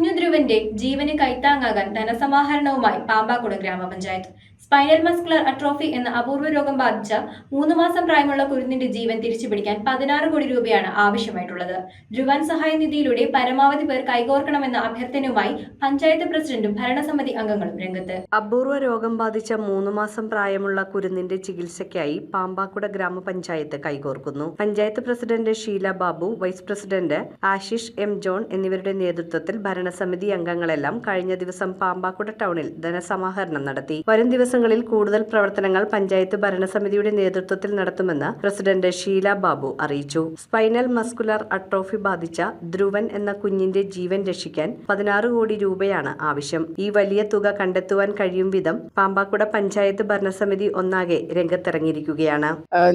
കുഞ്ഞുധ്രുവന്റെ ജീവന് കൈത്താങ്ങാകാൻ ധനസമാഹരണവുമായി പാമ്പാക്കുട ഗ്രാമപഞ്ചായത്ത്. Spinal muscular atrophy എന്ന അപൂർവ രോഗം ബാധിച്ച 3 മാസം പ്രായമുള്ള കുരുന്നിന്റെ ജീവൻ തിരിച്ചുപിടിക്കാൻ 16 കോടി രൂപയാണ് ആവശ്യമായിട്ടുള്ളത്. ധ്രുവൻ സഹായ നിധിയിലൂടെ പരമാവധി പേർ കൈകോർക്കണമെന്ന അഭ്യർത്ഥനയുമായി പഞ്ചായത്ത് പ്രസിഡന്റും ഭരണസമിതി അംഗങ്ങളും രംഗത്ത്. അപൂർവ രോഗം ബാധിച്ച 3 മാസം പ്രായമുള്ള കുരുന്നിന്റെ ചികിത്സയ്ക്കായി പാമ്പാക്കുട ഗ്രാമപഞ്ചായത്ത് കൈകോർക്കുന്നു. Panchayat president Sheela Babu, vice president Ashish M John എന്നിവരുടെ നേതൃത്വത്തിൽ ഭരണസമിതി അംഗങ്ങളെല്ലാം കഴിഞ്ഞ ദിവസം പാമ്പാക്കുട ടൗണിൽ ധനസമാഹരണം നടത്തി. വരും ദിവസങ്ങളിൽ കൂടുതൽ പ്രവർത്തനങ്ങൾ പഞ്ചായത്ത് ഭരണസമിതിയുടെ നേതൃത്വത്തിൽ നടത്തുമെന്ന് പ്രസിഡന്റ് ഷീല ബാബു അറിയിച്ചു. സ്പൈനൽ മസ്കുലർ അട്രോഫി ബാധിച്ച ധ്രുവൻ എന്ന കുഞ്ഞിന്റെ ജീവൻ രക്ഷിക്കാൻ 16 കോടി രൂപയാണ് ആവശ്യം. ഈ വലിയ തുക കണ്ടെത്തുവാൻ കഴിയും വിധം പാമ്പാക്കുട പഞ്ചായത്ത് ഭരണസമിതി ഒന്നാകെ രംഗത്തിറങ്ങിയിരിക്കുകയാണ്.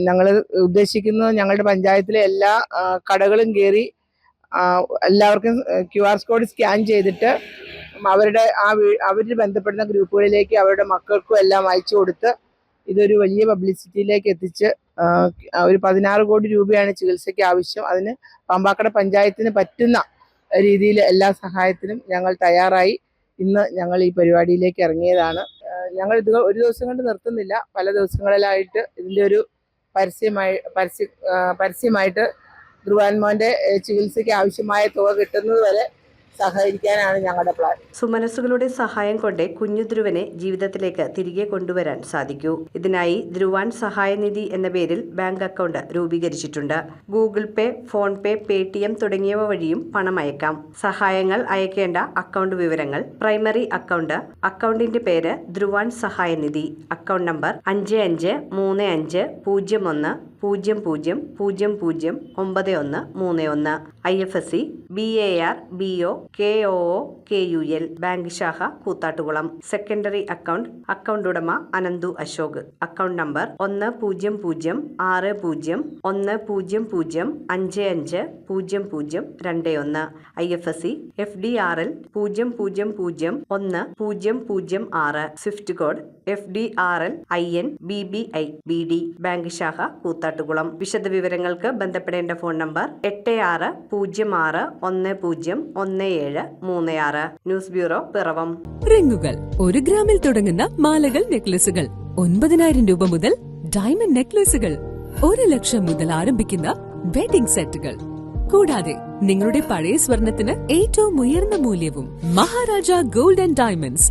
ഞങ്ങൾ ഉദ്ദേശിക്കുന്നത് ഞങ്ങളുടെ പഞ്ചായത്തിലെ എല്ലാ കടകളും കയറി എല്ലാവർക്കും QR കോഡ് സ്കാൻ ചെയ്തിട്ട് അവരിൽ ബന്ധപ്പെടുന്ന ഗ്രൂപ്പുകളിലേക്ക് അവരുടെ മക്കൾക്കും എല്ലാം അയച്ചു കൊടുത്ത് ഇതൊരു വലിയ പബ്ലിസിറ്റിയിലേക്ക് എത്തിച്ച് ഒരു 16 കോടി രൂപയാണ് ചികിത്സയ്ക്ക് ആവശ്യം. അതിന് പാമ്പാക്കുട പഞ്ചായത്തിന് പറ്റുന്ന രീതിയിൽ എല്ലാ സഹായത്തിനും ഞങ്ങൾ തയ്യാറായി ഇന്ന് ഞങ്ങൾ ഈ പരിപാടിയിലേക്ക് ഇറങ്ങിയതാണ്. ഞങ്ങൾ ഇത് ഒരു ദിവസം കൊണ്ട് നിർത്തുന്നില്ല. പല ദിവസങ്ങളിലായിട്ട് ഇതിൻ്റെ ഒരു പരസ്യമായിട്ട് ധ്രുവൻ മോൻ്റെ ചികിത്സയ്ക്ക് ആവശ്യമായ തുക കിട്ടുന്നത് വരെ സഹകരിക്കാനാണ് ഞങ്ങളുടെ പ്ലാൻ. സുമനസ്സുകളുടെ സഹായം കൊണ്ട് കുഞ്ഞു ധ്രുവനെ ജീവിതത്തിലേക്ക് തിരികെ കൊണ്ടുവരാൻ സാധിക്കൂ. ഇതിനായി ധ്രുവൻ സഹായനിധി എന്ന പേരിൽ ബാങ്ക് അക്കൗണ്ട് രൂപീകരിച്ചിട്ടുണ്ട്. ഗൂഗിൾ പേ, ഫോൺ പേ, പേടിഎം തുടങ്ങിയവ വഴിയും പണം അയക്കാം. സഹായങ്ങൾ അയക്കേണ്ട അക്കൗണ്ട് വിവരങ്ങൾ: പ്രൈമറി അക്കൗണ്ട്, അക്കൗണ്ടിന്റെ പേര് ധ്രുവൻ സഹായനിധി, account number 553500009131, IFSC BAR BO KOO KUL, bank ശാഖ കൂത്താട്ടുകുളം. സെക്കൻഡറി അക്കൗണ്ട് ഉടമ Ananthu Ashok, account number 1001010550021, IFSC FDRL 0001006, swift code FDRL IN BBI BD, bank ശാഖ കൂത്താട്ടുകുളം. വിശദവിവരങ്ങൾക്ക് ബന്ധപ്പെടേണ്ട phone number 8606101736. News bureau, Piravom. റിങ്ങുകൾ 1 ഗ്രാമിൽ തുടങ്ങുന്ന മാലകൾ, നെക്ലസുകൾ 9,000 രൂപ മുതൽ ഡയമണ്ട് നെക്ലസുകൾ 1 ലക്ഷം മുതൽ ആരംഭിക്കുന്ന വെഡിംഗ് സെറ്റുകൾ. കൂടാതെ നിങ്ങളുടെ പഴയ സ്വർണത്തിന് ഏറ്റവും ഉയർന്ന മൂല്യവും. Maharaja gold and diamonds,